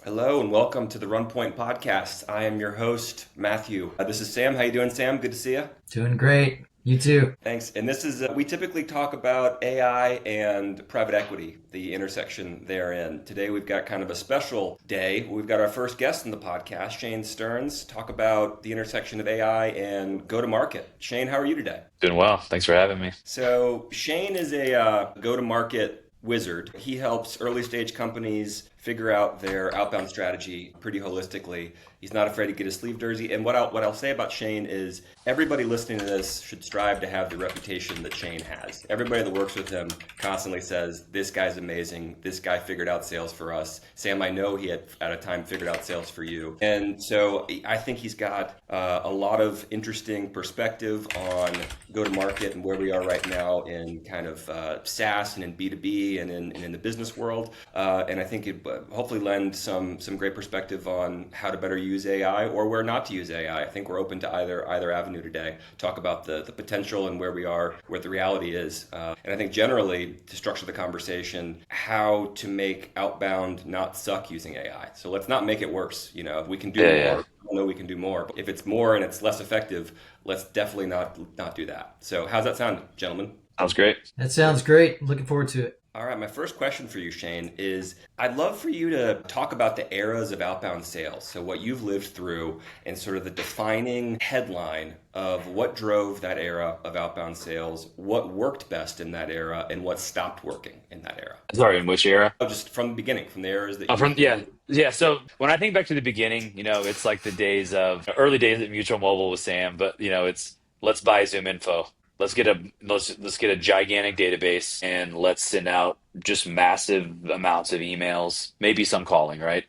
Hello and welcome to the Runpoint podcast. I am your host, Matthew. This is Sam. How you doing, Sam? Good to see you. Doing great. You too. Thanks. And this is we typically talk about AI and private equity, the intersection therein. Today we've got kind of a special day. We've got our first guest in the podcast, Shane Stearns, talk about the intersection of AI and go to market. Shane, how are you today? Doing well. Thanks for having me. So Shane is a go to market wizard. He helps early stage companies figure out their outbound strategy pretty holistically. He's not afraid to get his sleeve dirty. And what I'll say about Shane is everybody listening to this should strive to have the reputation that Shane has. Everybody that works with him constantly says, this guy's amazing. This guy figured out sales for us. Sam, I know he had at a time figured out sales for you. And so I think he's got a lot of interesting perspective on go-to-market and where we are right now in kind of SaaS and in B2B and in the business world. And I think it hopefully lend some great perspective on how to better use AI or where not to use AI. I think we're open to either avenue today. Talk about the potential and where we are, where the reality is. And I think generally to structure the conversation, how to make outbound not suck using AI. So let's not make it worse. You know, if we can do more. I know we can do more. But if it's more and it's less effective, let's definitely not do that. So how's that sound, gentlemen? Sounds great. That sounds great. Looking forward to it. All right, my first question for you, Shane, is I'd love for you to talk about the eras of outbound sales. So what you've lived through and sort of the defining headline of what drove that era of outbound sales, what worked best in that era, and what stopped working in that era. Sorry, in which era? Oh, just from the beginning, from the eras that Yeah. So when I think back to the beginning, it's like the days of early days at Mutual Mobile with Sam, but it's let's buy Zoom info. Let's get a gigantic database and let's send out just massive amounts of emails, maybe some calling, right?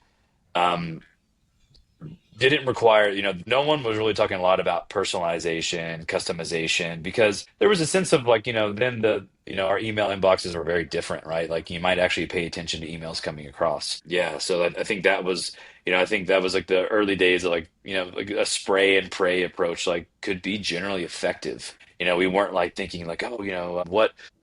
Um, didn't require, no one was really talking a lot about personalization, customization, because there was a sense of like, then our email inboxes were very different, right? Like you might actually pay attention to emails coming across. Yeah. So I think that was, I think that was like the early days of like, like a spray and pray approach, like could be generally effective. We weren't like thinking like, oh,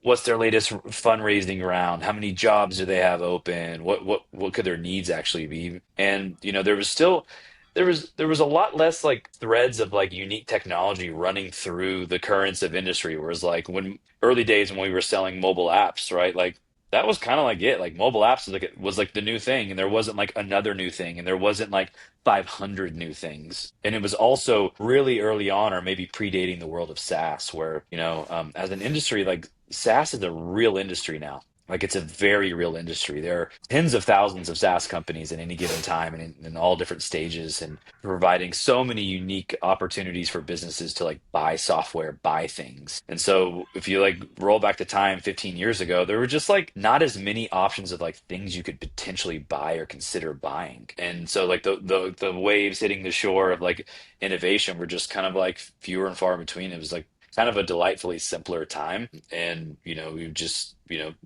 what's their latest fundraising round? How many jobs do they have open? What could their needs actually be? And there was a lot less like threads of like unique technology running through the currents of industry. Whereas like when early days when we were selling mobile apps, right? Like that was kind of like it. Like mobile apps was like the new thing, and there wasn't like another new thing, and there wasn't like 500 new things. And it was also really early on, or maybe predating the world of SaaS, where as an industry, like SaaS is a real industry now. Like it's a very real industry. There are tens of thousands of SaaS companies at any given time and in all different stages and providing so many unique opportunities for businesses to like buy software, buy things. And so if you like roll back to time 15 years ago, there were just like not as many options of like things you could potentially buy or consider buying. And so like the waves hitting the shore of like innovation were just kind of like fewer and far between. It was like kind of a delightfully simpler time. And, we just,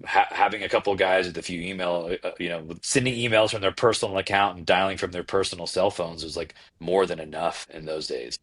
having a couple of guys with a few sending emails from their personal account and dialing from their personal cell phones was like more than enough in those days.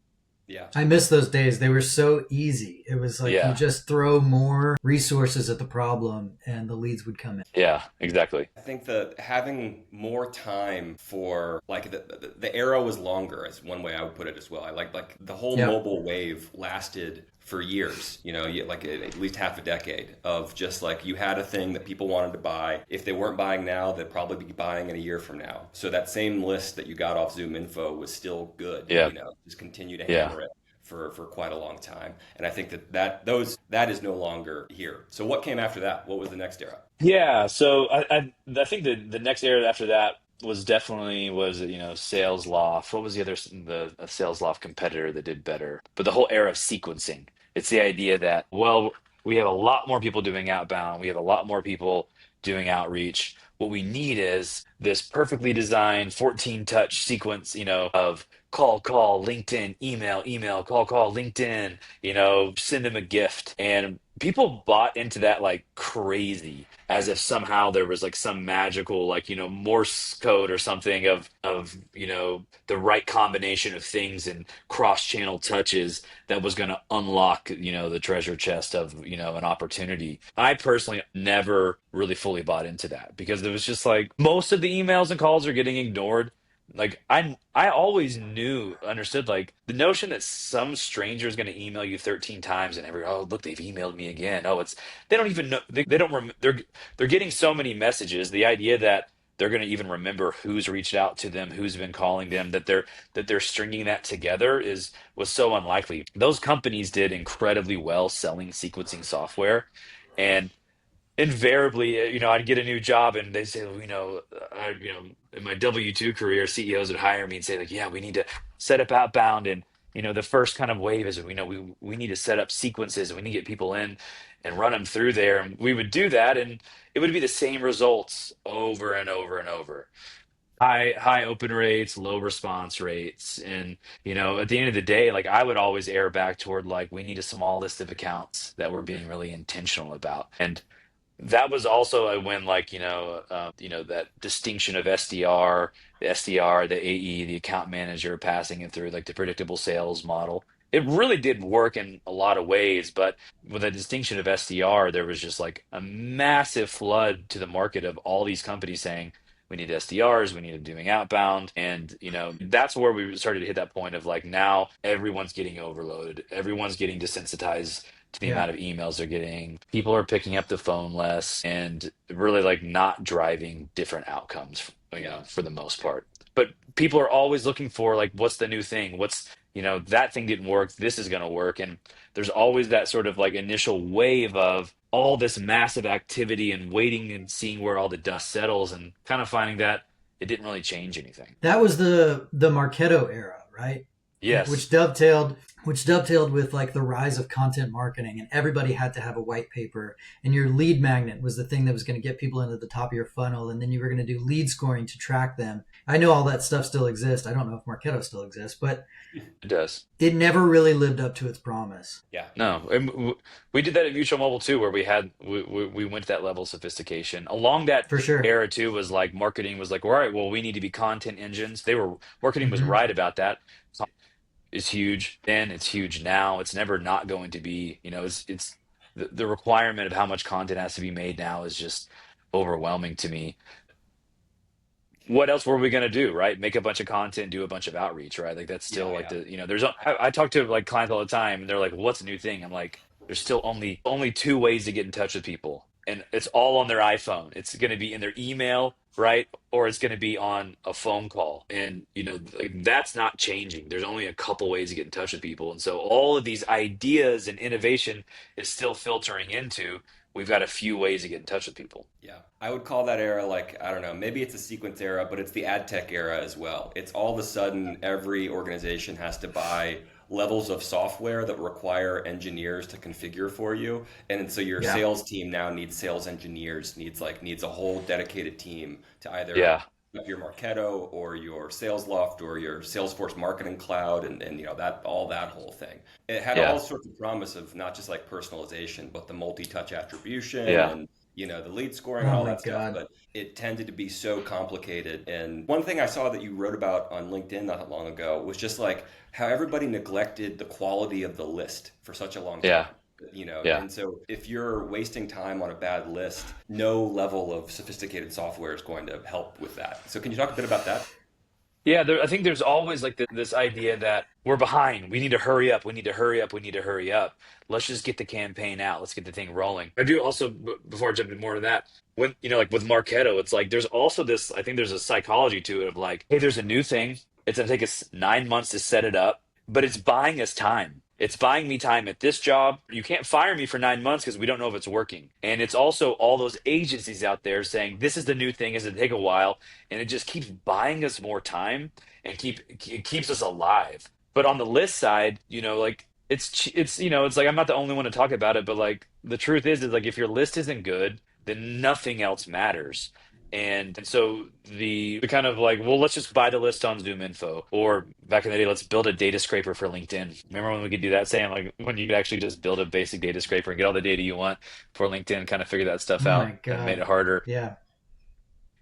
Yeah. I miss those days. They were so easy. It was like you Yeah. just throw more resources at the problem and the leads would come in. Yeah, exactly. I think that having more time for like the era was longer is one way I would put it as well. I like the whole Yeah. mobile wave lasted for years, like at least half a decade of just like you had a thing that people wanted to buy. If they weren't buying now, they'd probably be buying in a year from now. So that same list that you got off Zoom Info was still good, Yeah. just continue to Yeah. hammer it for quite a long time. And I think that is no longer here. So what came after that? What was the next era? Yeah. So I think the next era after that was Sales Loft. What was the other the a Sales Loft competitor that did better? But the whole era of sequencing. It's the idea that, well, we have a lot more people doing outbound. We have a lot more people doing outreach. What we need is this perfectly designed 14 touch sequence, of call, LinkedIn, email, call, LinkedIn, send them a gift. And people bought into that like crazy, as if somehow there was like some magical, like, Morse code or something of the right combination of things and cross-channel touches that was going to unlock, the treasure chest of, an opportunity. I personally never really fully bought into that because it was just like most of the emails and calls are getting ignored. Like I always understood like the notion that some stranger is going to email you 13 times and oh look, they've emailed me again. Oh, it's they don't even know, they don't they're getting so many messages. The idea that they're going to even remember who's reached out to them, who's been calling them, that they're stringing that together is was so unlikely. Those companies did incredibly well selling sequencing software, and invariably, I'd get a new job and they say, well, in my W-2 career, CEOs would hire me and say like, yeah, we need to set up outbound. And, the first kind of wave is, we need to set up sequences and we need to get people in and run them through there. And we would do that and it would be the same results over and over and over. High open rates, low response rates. And, at the end of the day, like I would always err back toward like, we need a small list of accounts that we're being really intentional about. And that was also when like that distinction of the AE, the account manager, passing it through like the predictable sales model. It really did work in a lot of ways, but with the distinction of SDR, there was just like a massive flood to the market of all these companies saying we need SDRs, we need to doing outbound, and that's where we started to hit that point of like now everyone's getting overloaded, everyone's getting desensitized to the Yeah. amount of emails they're getting. People are picking up the phone less and really like not driving different outcomes, Yeah. for the most part. But people are always looking for like, what's the new thing? That thing didn't work. This is going to work. And there's always that sort of like initial wave of all this massive activity and waiting and seeing where all the dust settles and kind of finding that it didn't really change anything. That was the Marketo era, right? Which Yes. dovetailed with like the rise of content marketing, and everybody had to have a white paper, and your lead magnet was the thing that was going to get people into the top of your funnel, and then you were going to do lead scoring to track them. I know all that stuff still exists. I don't know if Marketo still exists, but It does. it never really lived up to its promise. Yeah. No, and we did that at Mutual Mobile too, where we went to that level of sophistication. Along that For sure. era too was like marketing was like, all right, well, we need to be content engines. Marketing was Hmm. right about that. Is huge then, it's huge now. It's never not going to be. It's the requirement of how much content has to be made now is just overwhelming to me. What else were we going to do, right? Make a bunch of content, do a bunch of outreach, right? Like that's still Yeah. like Yeah. I talk to like clients all the time and they're like, what's a new thing? I'm like, there's still only two ways to get in touch with people. And it's all on their iPhone. It's going to be in their email, right? Or it's going to be on a phone call. And, like that's not changing. There's only a couple ways to get in touch with people. And so all of these ideas and innovation is still filtering into we've got a few ways to get in touch with people. Yeah, I would call that era like, I don't know, maybe it's a sequence era, but it's the ad tech era as well. It's all of a sudden every organization has to buy levels of software that require engineers to configure for you. And so your Yeah. sales team now needs sales engineers, needs a whole dedicated team to either Yeah. up your Marketo or your Sales Loft or your Salesforce Marketing Cloud and that all that whole thing. It had all Yeah. sorts of promise of not just like personalization, but the multi-touch attribution Yeah. and the lead scoring and Oh all my that stuff, God. but it tended to be so complicated. And one thing I saw that you wrote about on LinkedIn not that long ago was just like how everybody neglected the quality of the list for such a long Yeah. time. Yeah. And so if you're wasting time on a bad list, no level of sophisticated software is going to help with that. So can you talk a bit about that? Yeah, I think there's always like this idea that we're behind. We need to hurry up. We need to hurry up. We need to hurry up. Let's just get the campaign out. Let's get the thing rolling. I do also, before I jump into more of that, when, like with Marketo, it's like there's also this, I think there's a psychology to it of like, hey, there's a new thing. It's going to take us 9 months to set it up, but it's buying us time. It's buying me time at this job. You can't fire me for 9 months because we don't know if it's working. And it's also all those agencies out there saying, this is the new thing. It's going to take a while, and it just keeps buying us more time and it keeps us alive. But on the list side, like it's like I'm not the only one to talk about it, but like the truth is like if your list isn't good, then nothing else matters. And so the kind of like, well, let's just buy the list on Zoom Info, or back in the day, let's build a data scraper for LinkedIn. Remember when we could do that, Sam? Like when you could actually just build a basic data scraper and get all the data you want for LinkedIn, kind of figure that stuff Oh out, my and made god. it harder. Yeah.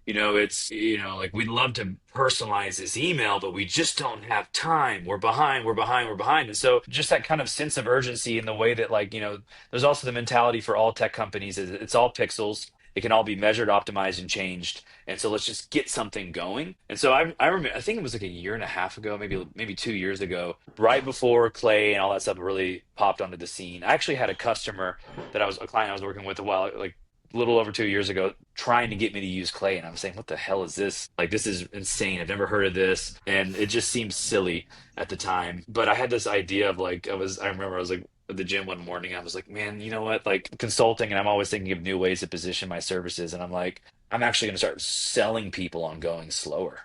It's, like we'd love to personalize this email, but we just don't have time. We're behind, we're behind, we're behind. And so just that kind of sense of urgency in the way that, like, there's also the mentality for all tech companies is it's all pixels. It can all be measured, optimized, and changed. And so let's just get something going. And so I remember, I think it was like a year and a half ago, maybe 2 years ago, right before Clay and all that stuff really popped onto the scene. I actually had a customer a client I was working with a while, like a little over 2 years ago, trying to get me to use Clay, and I'm saying, what the hell is this? Like, this is insane. I've never heard of this. And it just seemed silly at the time. But I had this idea of like, I remember I was like at the gym one morning. I was like, man, you know what? Like consulting, and I'm always thinking of new ways to position my services. And I'm like, I'm actually going to start selling people on going slower.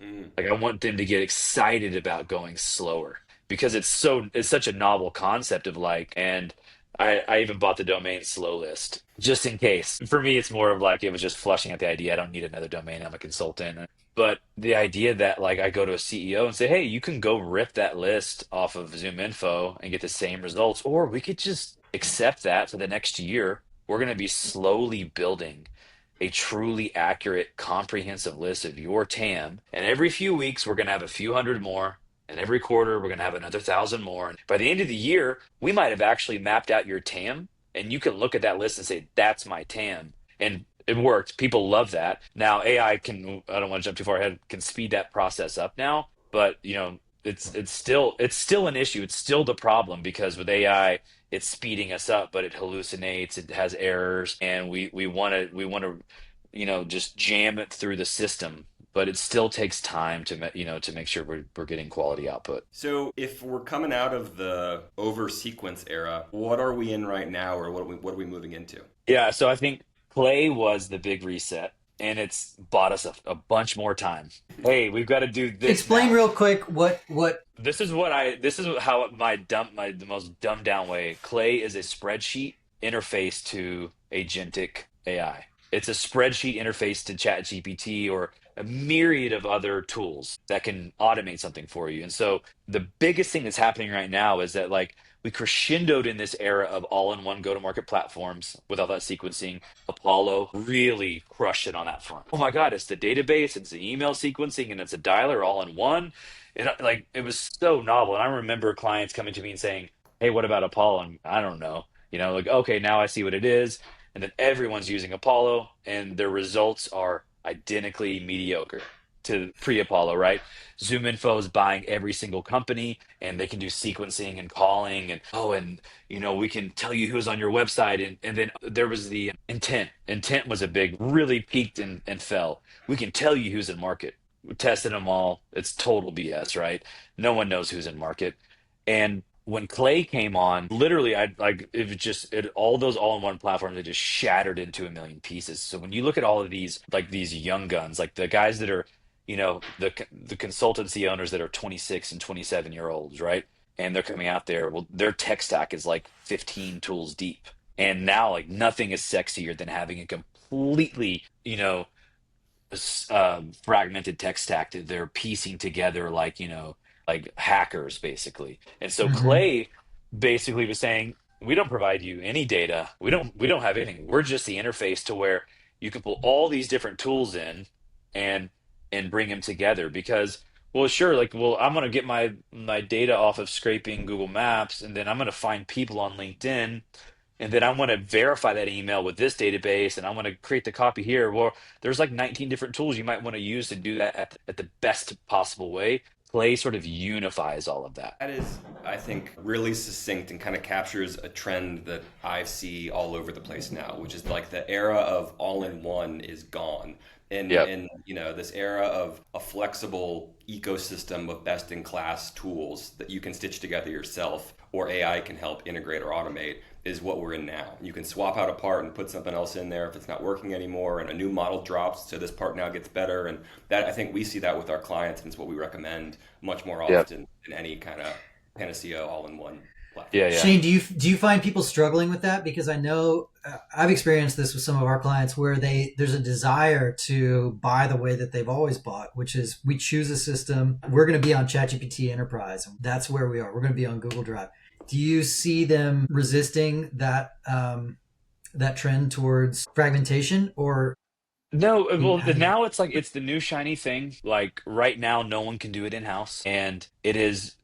Mm. Like I want them to get excited about going slower because it's such a novel concept of like, and I even bought the domain slow list just in case. For me, it's more of like it was just flushing out the idea. I don't need another domain. I'm a consultant. But the idea that like I go to a CEO and say, hey, you can go rip that list off of Zoom Info and get the same results, or we could just accept that for the next year. We're going to be slowly building a truly accurate, comprehensive list of your TAM. And every few weeks, we're going to have a few hundred more. And every quarter, we're going to have another 1,000 more. And by the end of the year, we might have actually mapped out your TAM. And you can look at that list and say, that's my TAM. And it worked. People love that. Now, AI can, I don't want to jump too far ahead, can speed that process up now. But, it's still an issue. It's still the problem because with AI, it's speeding us up, but it hallucinates, it has errors, and we want to just jam it through the system, but it still takes time to make sure we're getting quality output. So, if we're coming out of the over sequence era, what are we in right now, or what are we moving into? Yeah, so I think play was the big reset, and it's bought us a bunch more time. Hey, we've got to do this Explain now. real quick what This is how the most dumbed down way. Clay is a spreadsheet interface to agentic AI. It's a spreadsheet interface to ChatGPT or a myriad of other tools that can automate something for you. And so the biggest thing that's happening right now is that like we crescendoed in this era of all-in-one go-to-market platforms with all that sequencing. Apollo really crushed it on that front. Oh my God, it's the database, it's the email sequencing, and it's a dialer all in one. It was so novel. And I remember clients coming to me and saying, hey, what about Apollo? And I don't know. Like, okay, now I see what it is. And then everyone's using Apollo, and their results are identically mediocre to pre-Apollo, right? Zoom Info is buying every single company, and they can do sequencing and calling, and we can tell you who's on your website, and then there was the intent. Intent was a big, really peaked and fell. We can tell you who's in market. We tested them all. It's total BS, right? No one knows who's in market. And when Clay came on, literally, I like it was just all those all-in-one platforms. They just shattered into a million pieces. So when you look at all of these, like these young guns, like the guys that are, the consultancy owners that are 26 and 27-year olds, right? And they're coming out there. Well, their tech stack is like 15 tools deep. And now, like nothing is sexier than having a completely, fragmented tech stack that they're piecing together like hackers basically. And so mm-hmm. Clay basically was saying, we don't provide you any data. We don't have anything. We're just the interface to where you can pull all these different tools in and bring them together because well sure like well I'm going to get my data off of scraping Google Maps, and then I'm going to find people on LinkedIn, and then I want to verify that email with this database, and I want to create the copy here. Well, there's like 19 different tools you might want to use to do that at the best possible way. Play sort of unifies all of that. That is, I think, really succinct and kind of captures a trend that I see all over the place now, which is like the era of all-in-one is gone. And, Yep. and this era of a flexible ecosystem of best-in-class tools that you can stitch together yourself or AI can help integrate or automate is what we're in now. You can swap out a part and put something else in there if it's not working anymore, and a new model drops, so this part now gets better. And that I think we see that with our clients, and it's what we recommend much more Yep. often than any kind of panacea all in one. platform. Yeah, yeah. Shane, do you find people struggling with that? Because I know I've experienced this with some of our clients where there's a desire to buy the way that they've always bought, which is we choose a system. We're going to be on ChatGPT Enterprise, and that's where we are. We're going to be on Google Drive. Do you see them resisting that trend towards fragmentation, or No, well, how do you? now it's like it's the new shiny thing. Like right now, no one can do it in-house, and it is.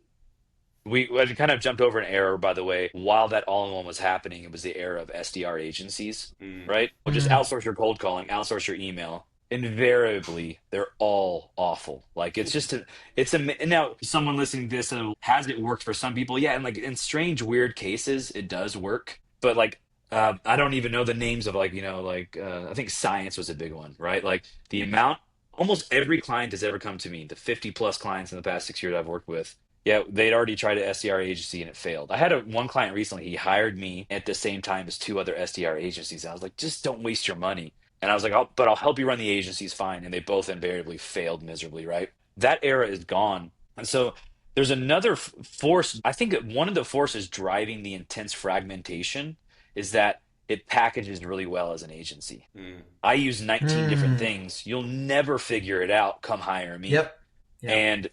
We kind of jumped over an era, by the way. While that all-in-one was happening, it was the era of SDR agencies, Mm. right? Well, just Mm, outsource your cold calling, outsource your email. Invariably, they're all awful. Like it's a. And now someone listening to this has it worked for some people? Yeah, and like in strange, weird cases, it does work. But like, I don't even know the names of like I think science was a big one, right? Like the amount. Almost every client has ever come to me. The 50 plus clients in the past 6 years I've worked with, yeah, they'd already tried an SDR agency and it failed. I had one client recently, he hired me at the same time as two other SDR agencies. I was like, just don't waste your money. And I was like, but I'll help you run the agencies fine. And they both invariably failed miserably, right? That era is gone. And so there's another force. I think that one of the forces driving the intense fragmentation is that it packages really well as an agency. Mm. I use 19 different mm, things. You'll never figure it out. Come hire me. yep. Yep. And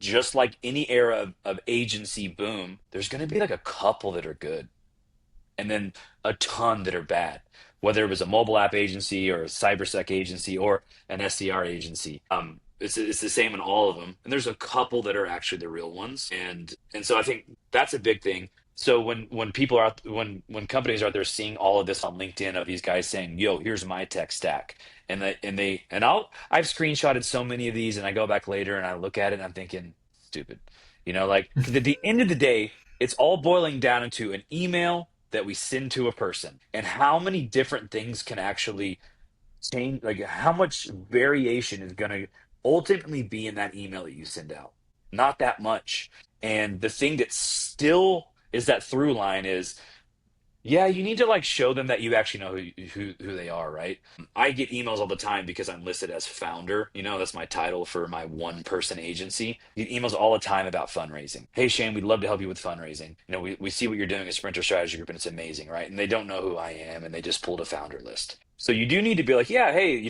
just like any era of agency boom, there's going to be like a couple that are good and then a ton that are bad. Whether it was a mobile app agency or a cybersec agency or an SDR agency, it's the same in all of them. And there's a couple that are actually the real ones, and so I think that's a big thing. So when people are when companies are out there seeing all of this on LinkedIn of these guys saying, "Yo, here's my tech stack," I've screenshotted so many of these, and I go back later and I look at it and I'm thinking, stupid, like because at the end of the day, it's all boiling down into an email that we send to a person and how many different things can actually change, like how much variation is going to ultimately be in that email that you send out. Not that much. And the thing that still is that through line is, yeah, you need to like show them that you actually know who they are, right? I get emails all the time because I'm listed as founder. That's my title for my one person agency. I get emails all the time about fundraising. Hey, Shane, we'd love to help you with fundraising. We see what you're doing at Sprinter Strategy Group and it's amazing, right? And they don't know who I am and they just pulled a founder list. So you do need to be like, yeah, hey,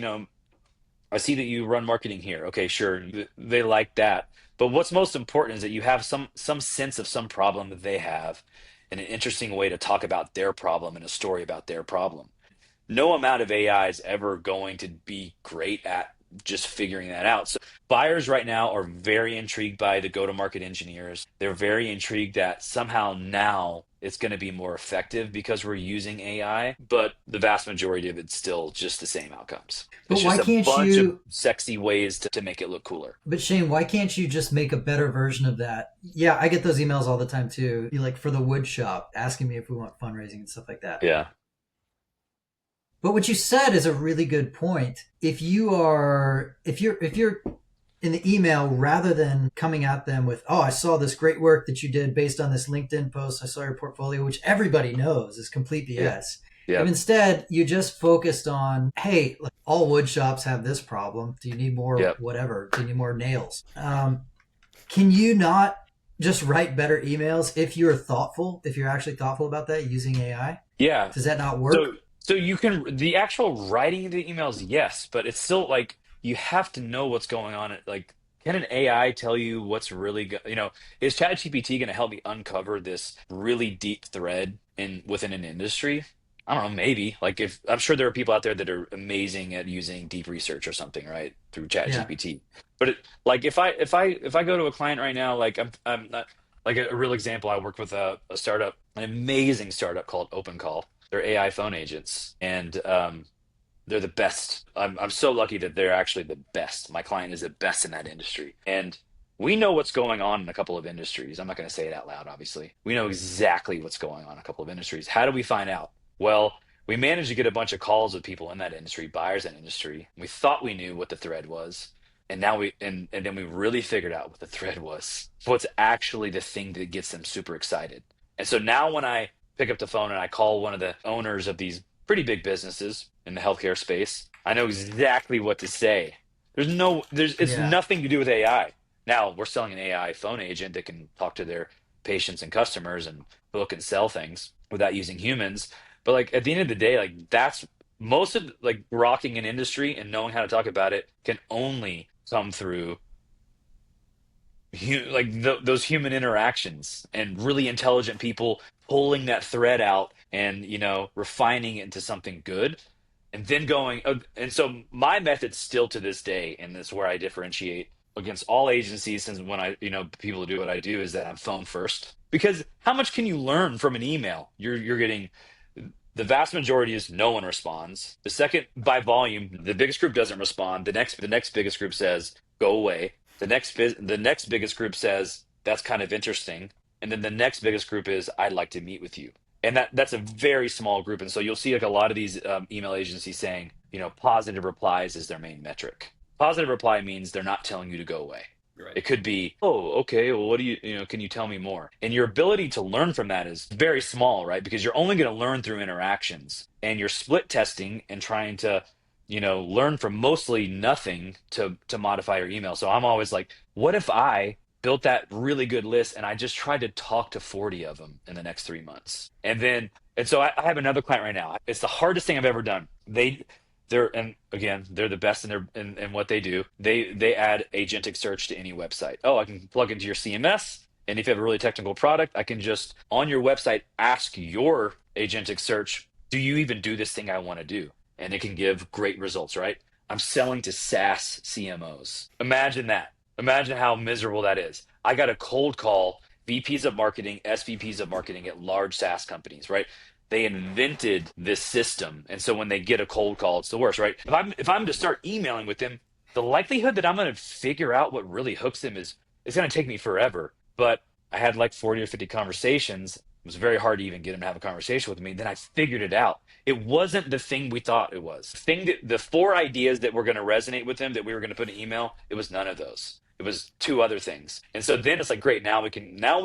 I see that you run marketing here. Okay, sure. They like that. But what's most important is that you have some sense of some problem that they have and an interesting way to talk about their problem and a story about their problem. No amount of AI is ever going to be great at just figuring that out. So buyers right now are very intrigued by the go-to-market engineers. They're very intrigued that somehow now it's going to be more effective because we're using AI, but the vast majority of it's still just the same outcomes. But It's why just a can't bunch of you? sexy ways to make it look cooler. But Shane, why can't you just make a better version of that? Yeah, I get those emails all the time too. You like for the wood shop asking me if we want fundraising and stuff like that. Yeah. But what you said is a really good point. If you're in the email, rather than coming at them with, "Oh, I saw this great work that you did based on this LinkedIn post. I saw your portfolio," which everybody knows is complete Yeah. BS. If Yep. instead you just focused on, "Hey, look, all wood shops have this problem. Do you need more Yep. whatever? Do you need more nails?" Can you not just write better emails if you're thoughtful? If you're actually thoughtful about that using AI, Yeah. does that not So, work? so you can the actual writing the emails, yes, but it's still like you have to know what's going on. Like, can an AI tell you what's really good? Is ChatGPT going to help me uncover this really deep thread within an industry? I don't know, maybe. Like, if I'm sure there are people out there that are amazing at using deep research or something, right, through Yeah. ChatGPT. But like, if I go to a client right now, like I'm not like a real example. I work with a startup, an amazing startup called OpenCall. They're AI phone agents, and they're the best. I'm so lucky that they're actually the best. My client is the best in that industry, and we know what's going on in a couple of industries. I'm not going to say it out loud, obviously. We know exactly what's going on in a couple of industries. How do we find out? Well, we managed to get a bunch of calls with people in that industry, buyers in that industry. We thought we knew what the thread was, and now and then we really figured out what the thread was. What's actually the thing that gets them super excited. And so now when I pick up the phone and I call one of the owners of these pretty big businesses in the healthcare space, I know exactly what to say. It's Yeah. nothing to do with AI. Now we're selling an AI phone agent that can talk to their patients and customers and book and sell things without using humans. But like at the end of the day, like that's most of like rocking an industry and knowing how to talk about it can only come through those human interactions and really intelligent people pulling that thread out and refining it into something good and then going and so my method still to this day, and this is where I differentiate against all agencies, since when I people do what I do, is that I'm phone first. Because how much can you learn from an email? You're getting the vast majority is no one responds. The second, by volume, the biggest group doesn't respond. The next biggest group says go away. The next biggest group says that's kind of interesting, and then the next biggest group is I'd like to meet with you. And that's a very small group. And so you'll see like a lot of these email agencies saying, positive replies is their main metric. Positive reply means they're not telling you to go away. Right. It could be, oh, okay, well, what do can you tell me more? And your ability to learn from that is very small, right? Because you're only going to learn through interactions, and you're split testing and trying to, learn from mostly nothing to modify your email. So I'm always like, what if I built that really good list and I just tried to talk to 40 of them in the next 3 months? And so I have another client right now. It's the hardest thing I've ever done. And again, they're the best in what they do. They add agentic search to any website. Oh, I can plug into your CMS, and if you have a really technical product, I can just on your website ask your agentic search, do you even do this thing I want to do? And it can give great results, right? I'm selling to SaaS CMOs. Imagine that. Imagine how miserable that is. I got a cold call VPs of marketing, SVPs of marketing at large SaaS companies, right? They invented this system, and so when they get a cold call, it's the worst, right? If I'm to start emailing with them, the likelihood that I'm going to figure out what really hooks them is it's going to take me forever. But I had like 40 or 50 conversations. It was very hard to even get them to have a conversation with me. Then I figured it out. It wasn't the thing we thought it was. The four ideas that were going to resonate with them that we were going to put in email, it was none of those. It was two other things. And so then it's like, great, now we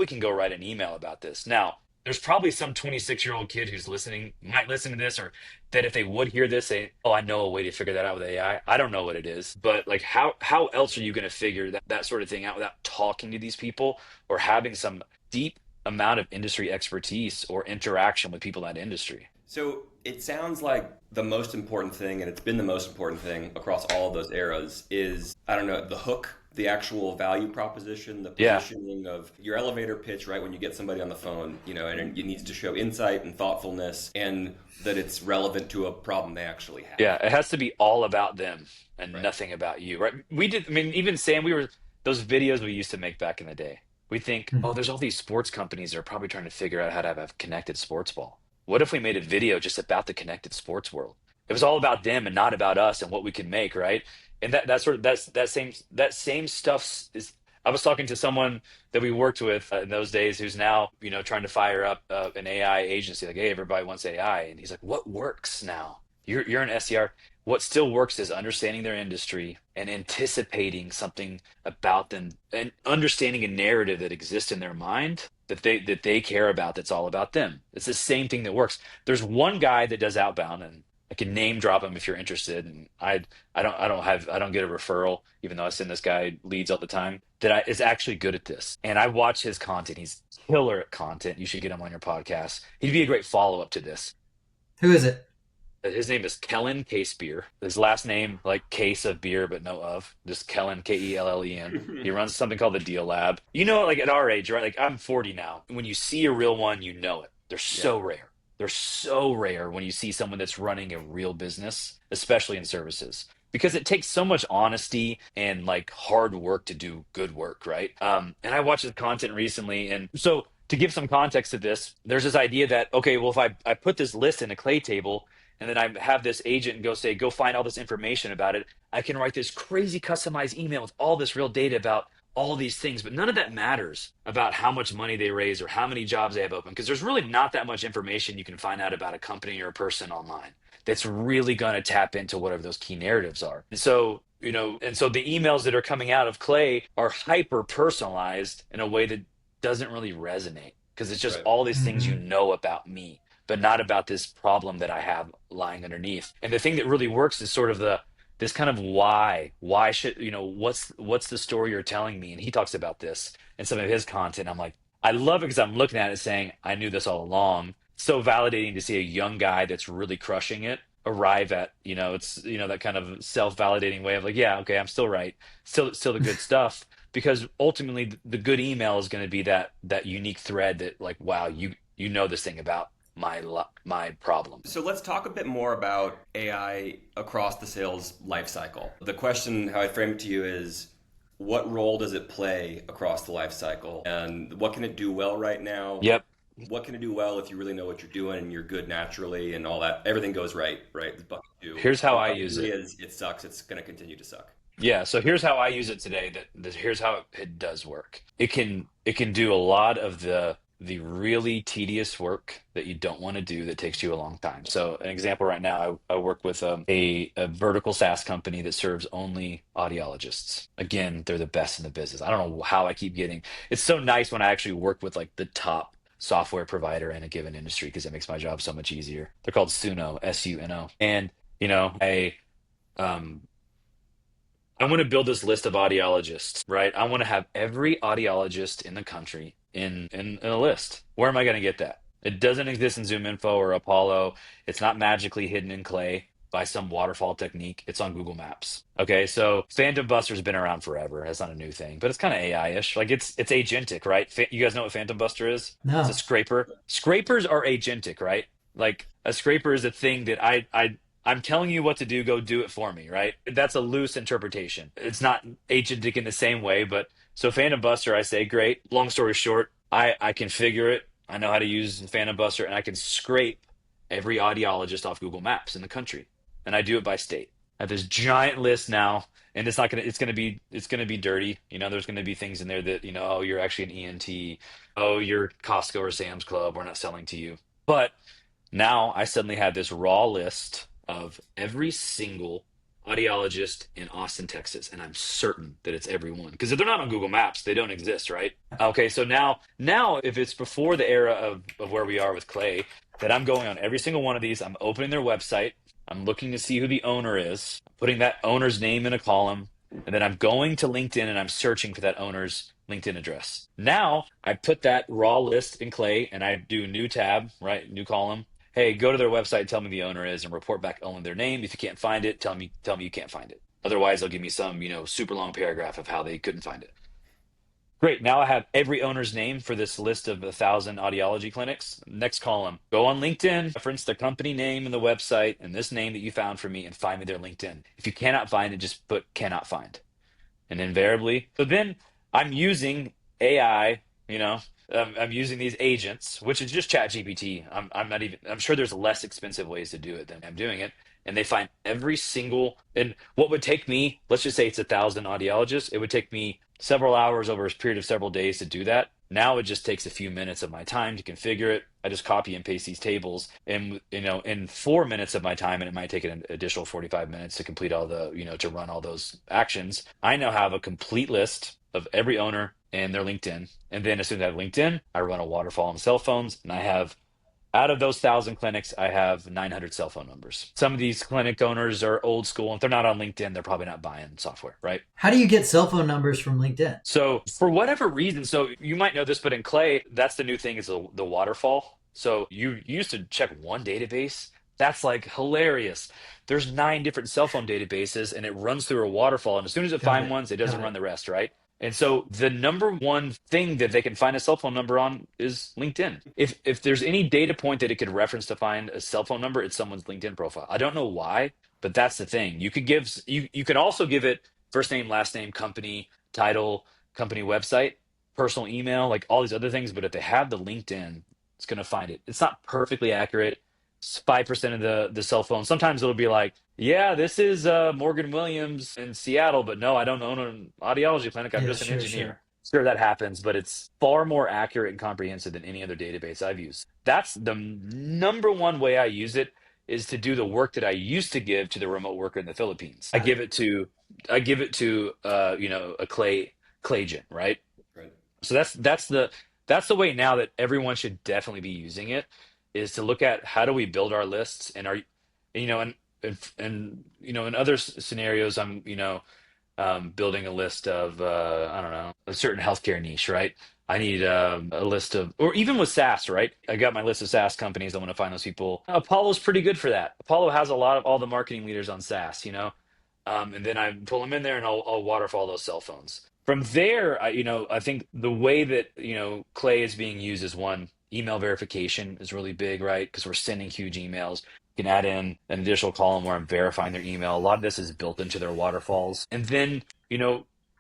can go write an email about this. Now, there's probably some 26-year-old kid who's listening, might listen to this, or that if they would hear this, say, oh, I know a way to figure that out with AI. I don't know what it is, but like how else are you going to figure that sort of thing out without talking to these people or having some deep amount of industry expertise or interaction with people in that industry? So it sounds like the most important thing, and it's been the most important thing across all of those eras, is, I don't know, the hook, the actual value proposition, the Yeah. positioning of your elevator pitch, right? When you get somebody on the phone, and it needs to show insight and thoughtfulness, and that it's relevant to a problem they actually have. Yeah, it has to be all about them and Right. nothing about you, right? I mean, even Sam, those videos we used to make back in the day. We think, oh, Mhm. there's all these sports companies that are probably trying to figure out how to have a connected sports ball. What if we made a video just about the connected sports world? It was all about them and not about us and what we can make, right? And that same stuff is. I was talking to someone that we worked with in those days who's now, trying to fire up an AI agency. Like, hey, everybody wants AI, and he's like, what works now? You're an SDR. What still works is understanding their industry and anticipating something about them and understanding a narrative that exists in their mind that they care about, that's all about them. It's the same thing that works. There's one guy that does outbound, and I can name drop him if you're interested. And I don't get a referral, even though I send this guy leads all the time, is actually good at this. And I watch his content. He's killer at content. You should get him on your podcast. He'd be a great follow-up to this. Who is it? His name is Kellen Case Beer. His last name, like case of beer, but no of. Just Kellen, Kellen. He runs something called the Deal Lab. Like at our age, right? Like I'm 40 now. When you see a real one, you know it. They're so rare. They're so rare when you see someone that's running a real business, especially in services, because it takes so much honesty and like hard work to do good work, right? And I watched his content recently, and so to give some context to this, there's this idea that, okay, well, if I put this list in a clay table and then I have this agent go find all this information about it, I can write this crazy customized email with all this real data about all these things, but none of that matters about how much money they raise or how many jobs they have open, because there's really not that much information you can find out about a company or a person online that's really going to tap into whatever those key narratives are. And so, the emails that are coming out of Clay are hyper personalized in a way that doesn't really resonate, because it's just Right. all these things Mhm. about me, but not about this problem that I have lying underneath. And the thing that really works is sort of this kind of why should, what's the story you're telling me? And he talks about this in some of his content. I'm like, I love it because I'm looking at it saying, I knew this all along. So validating to see a young guy that's really crushing it arrive at, it's, that kind of self-validating way of like, yeah, okay, I'm still right. Still the good stuff. Because ultimately the good email is going to be that unique thread that like, wow, you know this thing about my problem. So let's talk a bit more about AI across the sales lifecycle. The question, how I frame it to you, is what role does it play across the lifecycle, and what can it do well right now? Yep. What can it do well if you really know what you're doing and you're good naturally and all that? Everything goes right, right? The bucket do. Here's how And I other use it. areas, it sucks. It's going to continue to suck. Yeah, so here's how I use it today. Here's how it does work. It can do a lot of the really tedious work that you don't want to do that takes you a long time. So an example right now, I work with a vertical SaaS company that serves only audiologists. Again, they're the best in the business. I don't know how I keep getting. It's so nice when I actually work with like the top software provider in a given industry because it makes my job so much easier. They're called Suno, Suno, and um I want to build this list of audiologists, right? I want to have every audiologist in the country in a list. Where am I going to get that? It doesn't exist in ZoomInfo or Apollo. It's not magically hidden in clay by some waterfall technique. It's on Google Maps. Okay, so Phantom Buster's been around forever. That's not a new thing, but it's kind of AI-ish. Like it's agentic, right? You guys know what Phantom Buster is? It's a No. scraper. Scrapers are agentic, right? Like a scraper is a thing that I'm telling you what to do, go do it for me, right? That's a loose interpretation. It's not agentic in the same way, but so Phantom Buster, I say, great. Long story short, I configure it. I know how to use Phantom Buster, and I can scrape every audiologist off Google Maps in the country. And I do it by state. I have this giant list now, and it's gonna be dirty. There's gonna be things in there that, oh, you're actually an ENT. Oh, you're Costco or Sam's Club. We're not selling to you. But now I suddenly have this raw list of every single audiologist in Austin, Texas, and I'm certain that it's everyone. Because if they're not on Google Maps, they don't exist, right? Okay, so now if it's before the era of where we are with Clay, that I'm going on every single one of these, I'm opening their website, I'm looking to see who the owner is, putting that owner's name in a column, and then I'm going to LinkedIn and I'm searching for that owner's LinkedIn address. Now I put that raw list in Clay and I do new tab, right? New column. Hey, go to their website, tell me the owner is, and report back only their name. If you can't find it, tell me you can't find it. Otherwise, they'll give me some, super long paragraph of how they couldn't find it. Great. Now I have every owner's name for this list of 1,000 audiology clinics. Next column, go on LinkedIn, reference the company name and the website and this name that you found for me and find me their LinkedIn. If you cannot find it, just put cannot find. And invariably, so then I'm using AI, I'm using these agents, which is just Chat GPT. I'm not even, I'm sure there's less expensive ways to do it than I'm doing it. And they find every single, and what would take me, let's just say it's 1,000 audiologists, it would take me several hours over a period of several days to do that. Now it just takes a few minutes of my time to configure it. I just copy and paste these tables, and in 4 minutes of my time, and it might take an additional 45 minutes to complete all the, to run all those actions. I now have a complete list of every owner and their LinkedIn. And then as soon as I have LinkedIn, I run a waterfall on cell phones, and I have out of those 1,000 clinics, I have 900 cell phone numbers. Some of these clinic owners are old school. If they're not on LinkedIn, they're probably not buying software, right? How do you get cell phone numbers from LinkedIn? So for whatever reason, so you might know this, but in Clay, that's the new thing is the waterfall. So you used to check one database. That's like hilarious. There's 9 different cell phone databases and it runs through a waterfall. And as soon as it Got finds it. ones, it doesn't Got run it. the rest, right? And so the number one thing that they can find a cell phone number on is LinkedIn. If there's any data point that it could reference to find a cell phone number, it's someone's LinkedIn profile. I don't know why, but that's the thing. You can also give it first name, last name, company, title, company website, personal email, like all these other things. But if they have the LinkedIn, it's going to find it. It's not perfectly accurate. It's 5% of the cell phone. Sometimes it'll be like, yeah, this is Morgan Williams in Seattle, but no, I don't own an audiology clinic. I'm Yeah, just an sure, sure. engineer. Sure, that happens, but it's far more accurate and comprehensive than any other database I've used. That's the number one way I use it is to do the work that I used to give to the remote worker in the Philippines. I Got give it. it to a Claygen, right? Right. So that's the way now that everyone should definitely be using it is to look at how do we build our lists and in other scenarios I'm building a list of I don't know, a certain healthcare niche, right? I need a list of, or even with SaaS, right? I got my list of SaaS companies. I want to find those people. Apollo's pretty good for that. Apollo has a lot of all the marketing leaders on SaaS, and then I pull them in there and I'll waterfall those cell phones. From there, I think the way that, Clay is being used is one, email verification is really big, right? Because we're sending huge emails. You can add in an additional column where I'm verifying their email. A lot of this is built into their waterfalls. And then,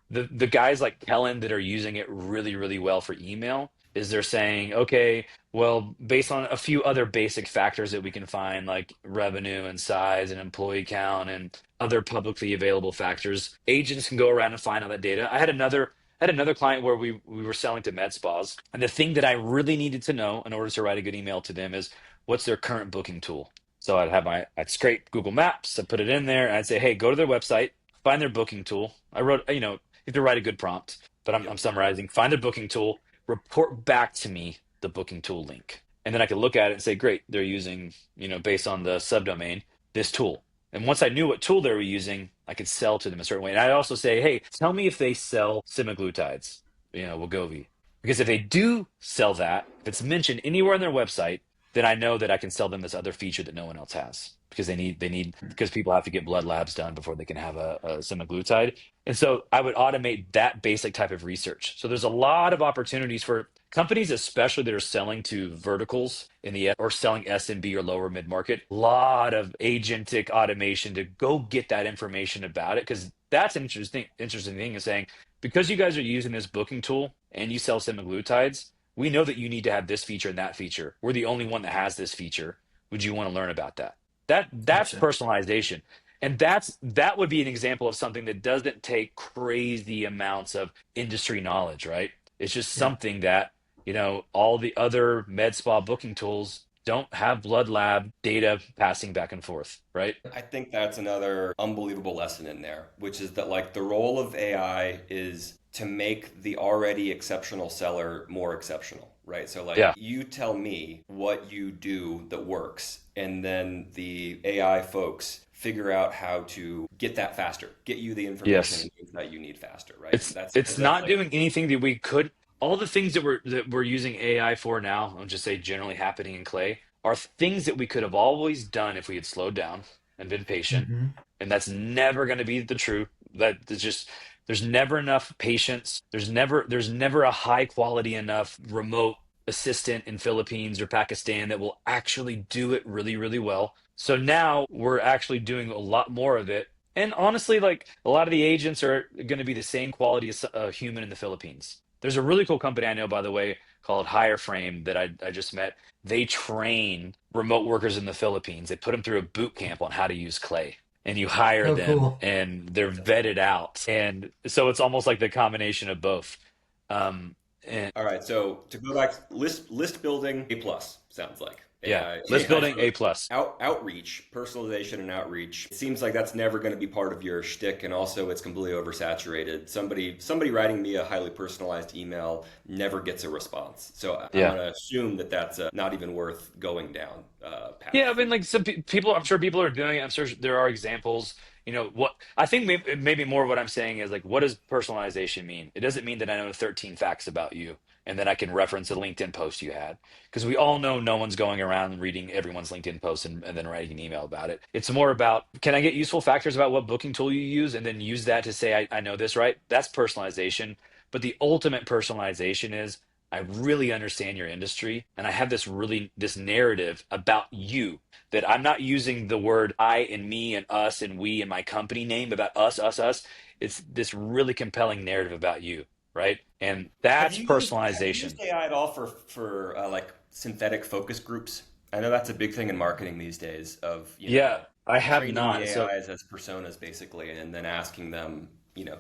the guys like Kellen that are using it really, really well for email is they're saying, okay, well, based on a few other basic factors that we can find, like revenue and size and employee count and other publicly available factors, agents can go around and find all that data. I had another client where we were selling to med spas, and the thing that I really needed to know in order to write a good email to them is what's their current booking tool. So I'd scrape Google Maps, I'd put it in there, and I'd say, hey, go to their website, find their booking tool. I wrote, you have to write a good prompt, but I'm summarizing. Find their booking tool, report back to me the booking tool link. And then I could look at it and say, great, they're using, based on the subdomain, this tool. And once I knew what tool they were using, I could sell to them a certain way. And I'd also say, hey, tell me if they sell semaglutides, Wegovy. Because if they do sell that, if it's mentioned anywhere on their website, then I know that I can sell them this other feature that no one else has. Because because people have to get blood labs done before they can have a semaglutide. And so I would automate that basic type of research. So there's a lot of opportunities for companies, especially that are selling to verticals or selling SMB or lower mid market. A lot of agentic automation to go get that information about it, because that's an interesting thing is saying, because you guys are using this booking tool and you sell semaglutides, we know that you need to have this feature and that feature. We're the only one that has this feature. Would you want to learn about that? That's Gotcha. personalization. And that would be an example of something that doesn't take crazy amounts of industry knowledge, right? It's just Yeah. something that, all the other med spa booking tools don't have blood lab data passing back and forth, right? I think that's another unbelievable lesson in there, which is that like the role of AI is to make the already exceptional seller more exceptional, right? So like Yeah. you tell me what you do that works, and then the AI folks figure out how to get that faster, get you the information Yes. and things that you need faster, right? It's That's it's because that's not like doing anything that we could. All the things that we're using AI for now, I'll just say generally happening in Clay, are things that we could have always done if we had slowed down and been patient. Hmm. And that's never going to be the truth. There's never enough patience. There's never a high quality enough remote assistant in Philippines or Pakistan that will actually do it really, really well. So now we're actually doing a lot more of it. And honestly, like a lot of the agents are going to be the same quality as a human in the Philippines. There's a really cool company I know, by the way, called Hire Frame that I just met. They train remote workers in the Philippines. They put them through a boot camp on how to use Clay, and you hire Oh, them cool. and they're vetted out. And so it's almost like the combination of both. And all right. So to go back, list building A plus sounds like yeah, AI list AI building A first. plus. Outreach, personalization, and outreach. It seems like that's never going to be part of your shtick, and also it's completely oversaturated. Somebody writing me a highly personalized email never gets a response. So I'm Yeah. going to assume that that's not even worth going down Yeah, I path. mean, like some people, I'm sure people are doing it. I'm sure there are examples. What I think maybe more what I'm saying is like, what does personalization mean? It doesn't mean that I know 13 facts about you and then I can reference a LinkedIn post you had, because we all know no one's going around and reading everyone's LinkedIn post and then writing an email about it. It's more about, can I get useful factors about what booking tool you use and then use that to say, I know this, right? That's personalization. But the ultimate personalization is, I really understand your industry and I have this narrative about you, that I'm not using the word I and me and us and we and my company name about us. It's this really compelling narrative about you, right? And that's Have you used personalization. AI at all for like synthetic focus groups? I know that's a big thing in marketing these days of, Yeah, I have training the not. So AIs as personas basically and then asking them,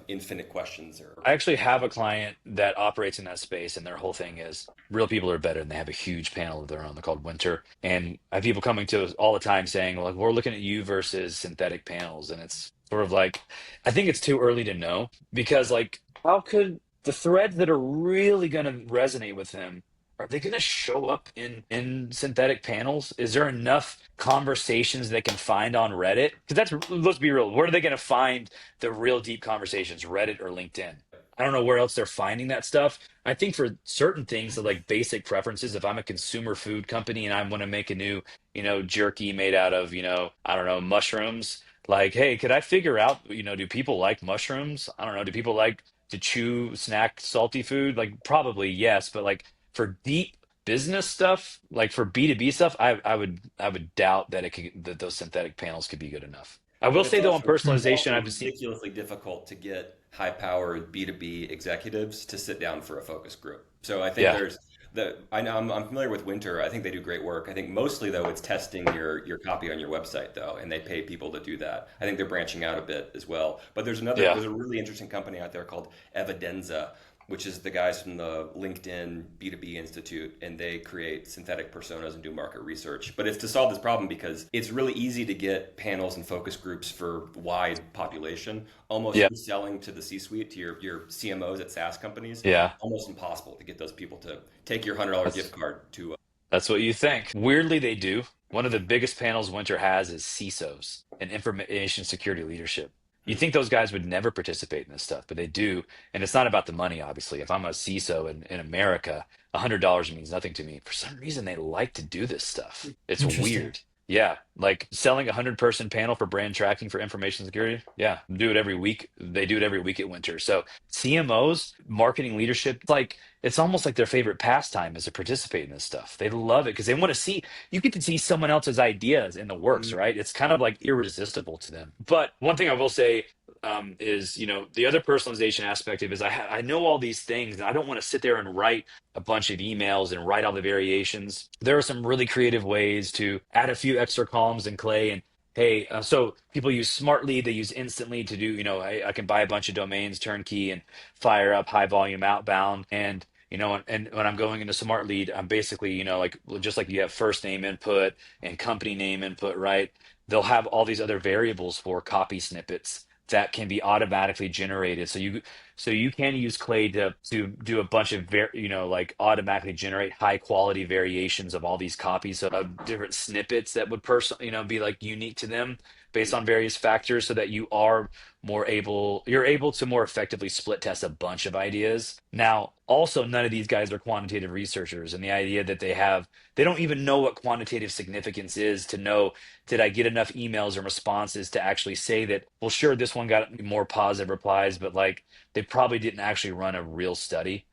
infinite questions or I actually have a client that operates in that space, and their whole thing is real people are better, and they have a huge panel of their own. They're called Winter, and I have people coming to us all the time saying, "Like, we're looking at you versus synthetic panels," and it's sort of like, I think it's too early to know, because, like, how could the threads that are really going to resonate with them, are they going to show up in synthetic panels? Is there enough conversations they can find on Reddit? Because let's be real, where are they going to find the real deep conversations, Reddit or LinkedIn? I don't know where else they're finding that stuff. I think for certain things, so like basic preferences, if I'm a consumer food company and I want to make a new, jerky made out of, I don't know, mushrooms, like, hey, could I figure out, do people like mushrooms? I don't know. Do people like to chew, snack, salty food? Like, probably yes, but like for deep business stuff, like for B2B stuff, I would doubt that that those synthetic panels could be good enough. I will But say though, on it's personalization, also I've just seen, ridiculously difficult to get high-powered B2B executives to sit down for a focus group. So I think yeah. there's I know I'm familiar with Winter. I think they do great work. I think mostly though it's testing your copy on your website though, and they pay people to do that. I think they're branching out a bit as well. But Yeah. there's a really interesting company out there called Evidenza, which is the guys from the LinkedIn B2B Institute, and they create synthetic personas and do market research. But it's to solve this problem because it's really easy to get panels and focus groups for wide population, almost Yeah. selling to the C-suite, to your CMOs at SaaS companies, Yeah. almost impossible to get those people to take your $100 gift That's card to. that's what you think. Weirdly, they do. One of the biggest panels Winter has is CISOs and information security leadership. You Hmm. think those guys would never participate in this stuff, but they do. And it's not about the money, obviously. If I'm a CISO in America, $100 means nothing to me. For some reason, they like to do this stuff. It's Interesting. weird. Yeah, like selling a 100-person panel for brand tracking for information security. Yeah, do it every week. They do it every week at Winter. So CMOs, marketing leadership, it's almost like their favorite pastime is to participate in this stuff. They love it because they want to see, you get to see someone else's ideas in the works, Hmm. right? It's kind of like irresistible to them. But one thing I will say is, the other personalization aspect of it is I know all these things and I don't want to sit there and write a bunch of emails and write all the variations. There are some really creative ways to add a few extra columns in Clay and hey, so people use Smartly, they use Instantly to do, I can buy a bunch of domains turnkey and fire up high volume outbound. And when I'm going into Smart Lead, I'm basically, like just like you have first name input and company name input, right? They'll have all these other variables for copy snippets that can be automatically generated. So you can use Clay to do a bunch of like automatically generate high quality variations of all these copies of different snippets that would be like unique to them based on various factors so that you're able to more effectively split test a bunch of ideas. Now, also none of these guys are quantitative researchers, and the idea that they don't even know what quantitative significance is to know, did I get enough emails and responses to actually say that, well, sure, this one got more positive replies, but like they probably didn't actually run a real study,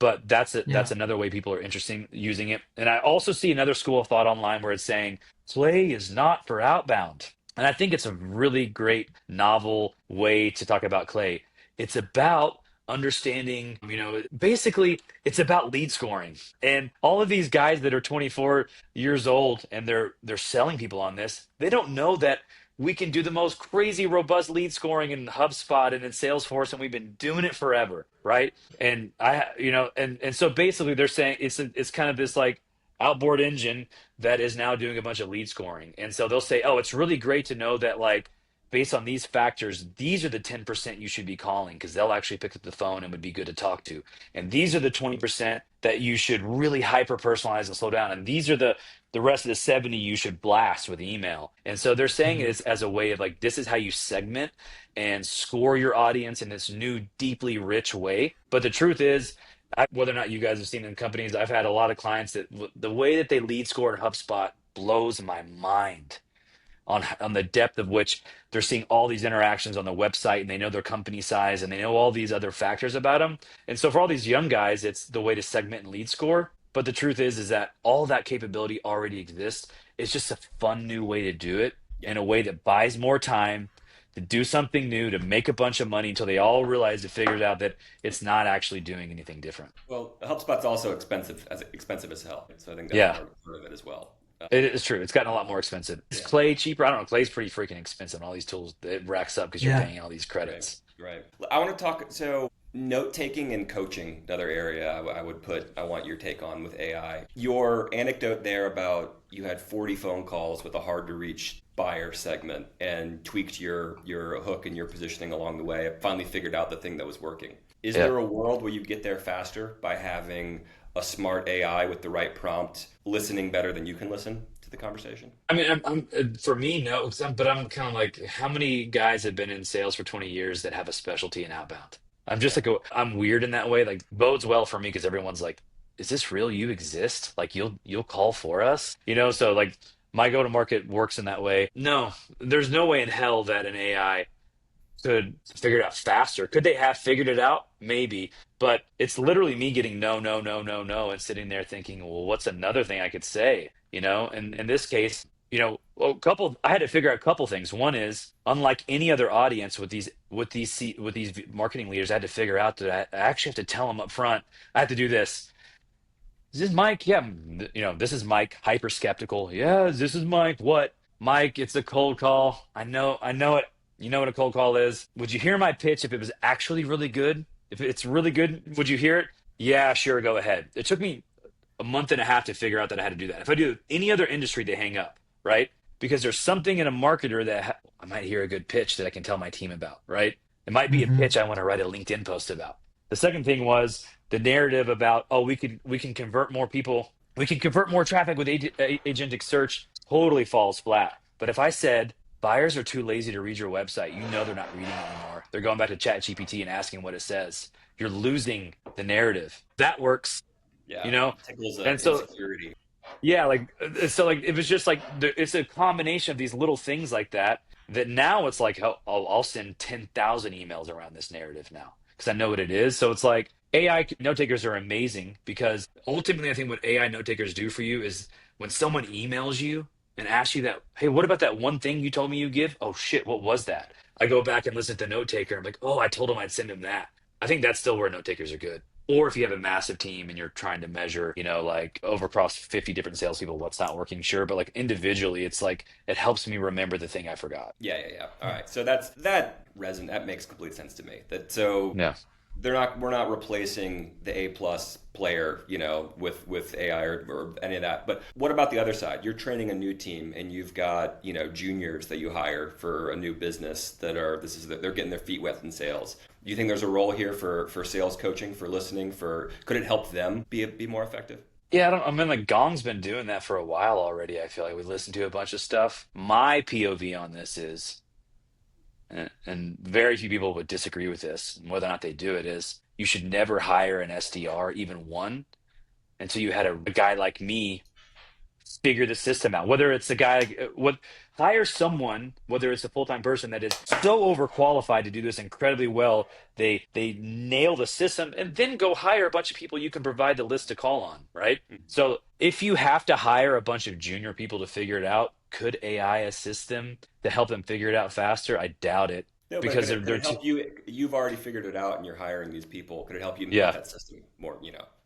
But that's Yeah. another way people are interested in using it. And I also see another school of thought online where it's saying play is not for outbound. And I think it's a really great novel way to talk about Clay. It's about understanding, basically it's about lead scoring. And all of these guys that are 24 years old and they're selling people on this, they don't know that we can do the most crazy robust lead scoring in HubSpot and in Salesforce, and we've been doing it forever, right? And and so basically they're saying it's kind of this like outboard engine that is now doing a bunch of lead scoring. And so they'll say, oh, it's really great to know that like based on these factors, these are the 10% you should be calling because they'll actually pick up the phone and would be good to talk to. And these are the 20% that you should really hyper personalize and slow down. And these are the rest of the 70 you should blast with email. And so they're saying Mhm. it as a way of like, this is how you segment and score your audience in this new, deeply rich way. But the truth is, whether or not you guys have seen in companies, I've had a lot of clients that the way that they lead score in HubSpot blows my mind on the depth of which they're seeing all these interactions on the website and they know their company size and they know all these other factors about them. And so for all these young guys, it's the way to segment and lead score. But the truth is that all that capability already exists. It's just a fun new way to do it Yeah. in a way that buys more time to do something new, to make a bunch of money until they all realize it figures out that it's not actually doing anything different. Well, HubSpot's also expensive as hell. So I think that's Yeah. part of it as well. It is true. It's gotten a lot more expensive. Is Yeah. Clay cheaper? I don't know. Clay's pretty freaking expensive, and all these tools it racks up because you're Yeah. paying all these Right, credits. right. I want to talk. So, note taking and coaching, another area I would put, I want your take on with AI. Your anecdote there about you had 40 phone calls with a hard to reach buyer segment and tweaked your hook and your positioning along the way. Finally figured out the thing that was working. Is Yeah. there a world where you get there faster by having a smart AI with the right prompt listening better than you can listen to the conversation? I mean, for me, no, but I'm kind of like, how many guys have been in sales for 20 years that have a specialty in outbound? I'm just like I'm weird in that way. Like bodes well for me because everyone's like, "Is this real? You exist? Like you'll call for us?" So like my go to market works in that way. No, there's no way in hell that an AI could figure it out faster. Could they have figured it out? Maybe. But it's literally me getting no, no, no, no, no, and sitting there thinking, well, what's another thing I could say? And in this case, I had to figure out a couple things. One is, unlike any other audience with these marketing leaders, I had to figure out that I actually have to tell them up front, I have to do this. Is this Mike? Yeah, this is Mike, hyper skeptical. Yeah, this is Mike. What? Mike, it's a cold call. I know it. You know what a cold call is. Would you hear my pitch if it was actually really good? If it's really good, would you hear it? Yeah, sure, go ahead. It took me a month and a half to figure out that I had to do that. If I do any other industry, they hang up, right? Because there's something in a marketer that I might hear a good pitch that I can tell my team about, right? It might be a Hmm. pitch I want to write a LinkedIn post about. The second thing was the narrative about, oh, we can convert more people, we can convert more traffic with agentic search, totally falls flat. But if I said buyers are too lazy to read your website, they're not reading anymore. They're going back to Chat GPT and asking what it says. You're losing the narrative. That works, you Yeah, know? tickles And so insecurity. yeah, like it was just like it's a combination of these little things like that that now it's like I'll send 10,000 emails around this narrative now because I know what it is. So it's like AI note takers are amazing because ultimately I think what AI note takers do for you is when someone emails you and asks you that, hey, what about that one thing you told me you give? Oh shit, what was that? I go back and listen to note taker. I'm like, oh, I told him I'd send him that. I think that's still where note takers are good. Or if you have a massive team and you're trying to measure, like over across 50 different salespeople, what's not working, sure. But like individually, it's like it helps me remember the thing I forgot. Yeah. All right. So that makes complete sense to me. So Yeah. we're not replacing the A+ player, with AI or any of that. But what about the other side? You're training a new team and you've got, juniors that you hire for a new business they're getting their feet wet in sales. Do you think there's a role here for sales coaching, for listening, could it help them be more effective? Yeah, I mean, like Gong's been doing that for a while already. I feel like we listened to a bunch of stuff. My POV on this is, and very few people would disagree with this, and whether or not they do it is, you should never hire an SDR, even one, until you had a guy like me figure the system out. Whether it's a guy, what hire someone, whether it's a full time person that is so overqualified to do this incredibly well, they nail the system, and then go hire a bunch of people you can provide the list to call on, right? So if you have to hire a bunch of junior people to figure it out, could AI assist them to help them figure it out faster? I doubt it No, but because could they're it too. help you? You've already figured it out and you're hiring these people. Could it help you make Yeah. that system more,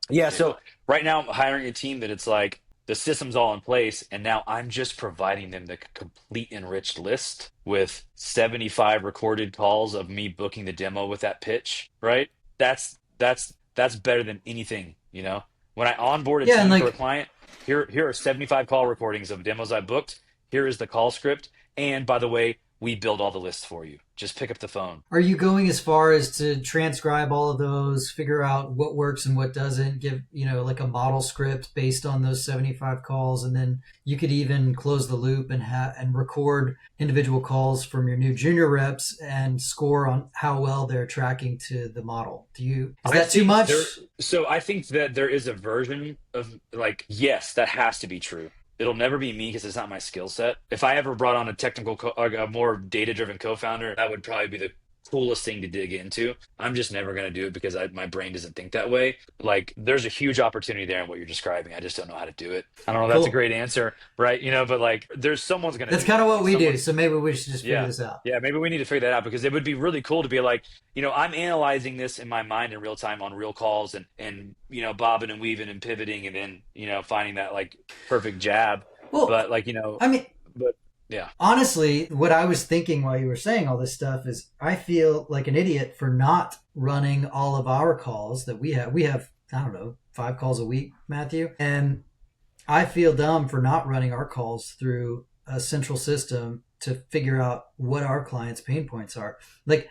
Yeah, so streamlined? right now I'm hiring a team that it's like the system's all in place, and now I'm just providing them the complete enriched list with 75 recorded calls of me booking the demo with that pitch, right? That's better than anything. When I onboard a Yeah, and team for a like, client, here are 75 call recordings of demos I booked. Here is the call script, and by the way, we build all the lists for you. Just pick up the phone. are you going as far as to transcribe all of those, figure out what works and what doesn't, give, like a model script based on those 75 calls, and then you could even close the loop and record individual calls from your new junior reps and score on how well they're tracking to the model. Is I that too think there, much? so I think that there is a version of like, yes, that has to be true. It'll never be me because it's not my skill set. If I ever brought on a a more data-driven co-founder, that would probably be the coolest thing to dig into. I'm just never going to do it because my brain doesn't think that way. Like, there's a huge opportunity there in what you're describing. I just don't know how to do it. I don't know if that's a Cool. great answer, right? But like, someone's going to That's do kind of that. what Like, we do. someone. So maybe we should just figure Yeah. this out. Yeah, maybe we need to figure that out because it would be really cool to be like, I'm analyzing this in my mind in real time on real calls and bobbing and weaving and pivoting and then, finding that like perfect jab. Well, But like, I mean, but yeah. honestly, what I was thinking while you were saying all this stuff is I feel like an idiot for not running all of our calls that we have. We have, I don't know, 5 calls a week, Matthew. And I feel dumb for not running our calls through a central system to figure out what our clients' pain points are. Like,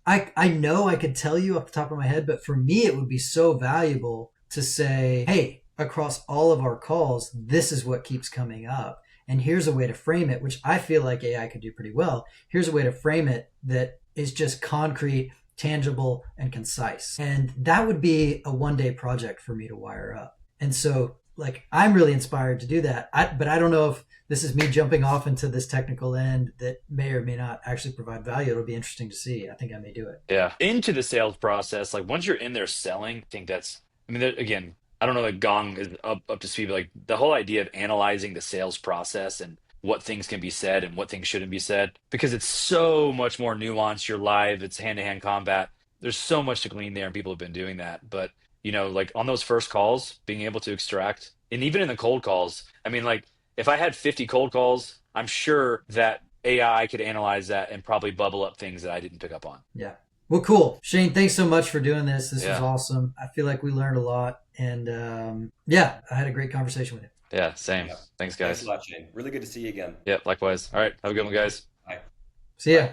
I know I could tell you off the top of my head, but for me, it would be so valuable to say, hey, across all of our calls, this is what keeps coming up. And here's a way to frame it, which I feel like AI could do pretty well. Here's a way to frame it that is just concrete. tangible, and concise. And that would be a 1-day project for me to wire up. And so like I'm really inspired to do that. But I don't know if this is me jumping off into this technical end that may or may not actually provide value. It'll be interesting to see. I think I may do it. Yeah. Into the sales process, like once you're in there selling, I think that's, I mean, again, I don't know that Gong is up to speed, but like the whole idea of analyzing the sales process and what things can be said and what things shouldn't be said, because it's so much more nuanced. You're live, it's hand to hand combat. There's so much to glean there, and people have been doing that. But, like on those first calls, being able to extract, and even in the cold calls, I mean, like if I had 50 cold calls, I'm sure that AI could analyze that and probably bubble up things that I didn't pick up on. Yeah. Well, cool. Shane, thanks so much for doing this. This was Yeah. awesome. I feel like we learned a lot. And yeah, I had a great conversation with you. Yeah, same. Yeah. Thanks, Thanks guys. a lot, Shane. Really good to see you again. Yeah, likewise. All right. Have a good one, guys. Bye. See ya.